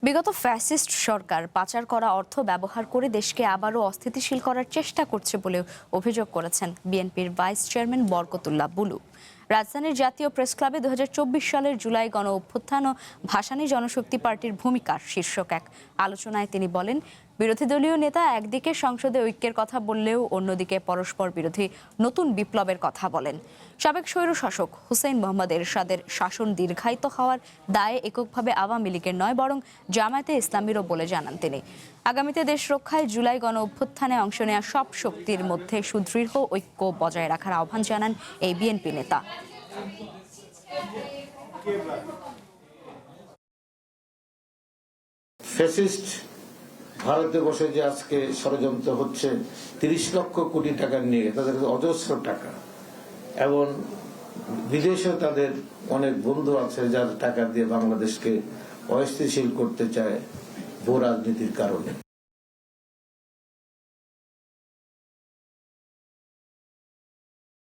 বিগত ফ্যাসিস্ট সরকার পাচার করা অর্থ ব্যবহার করে দেশকে আবারও অস্থিতিশীল করার চেষ্টা করছে বলে অভিযোগ করেছেন বিএনপির ভাইস চেয়ারম্যান বরকতুল্লাহ বুলু। রাজধানীর জাতীয় প্রেস ক্লাবে ২০২৪ সালের জুলাই গণ অভ্যুত্থান ও ভাসানী জনশক্তি পার্টির ভূমিকার শীর্ষক এক আলোচনায় তিনি বলেন, বিরোধী দলীয় নেতা একদিকে সংসদে ঐক্যের কথা বললেও অন্যদিকে পরস্পর বিরোধী নতুন বিপ্লবের কথা বলেন। সাবেক স্বৈরশাসক হুসেইন মোহাম্মদ এরশাদের শাসন দীর্ঘায়িত হওয়ার দায়ে এককভাবে আওয়ামী লীগের নয়, বরং জামায়াতে ইসলামীরও বলে জানান তিনি। আগামীতে দেশ রক্ষায় জুলাই গণ অভ্যুত্থানে অংশ নেওয়া সব শক্তির মধ্যে সুদৃঢ় ঐক্য বজায় রাখার আহ্বান জানান এই বিএনপি নেতা। ফ্যাসিস্ট ভারতে বসে যে আজকে ষড়যন্ত্র হচ্ছে ৩০ লক্ষ কোটি টাকা নিয়ে, তাদের অজস্র টাকা, এবং বিদেশেও তাদের অনেক বন্ধু আছে যার টাকা দিয়ে বাংলাদেশকে অস্থিতিশীল করতে চায় ভূ রাজনীতির কারণে।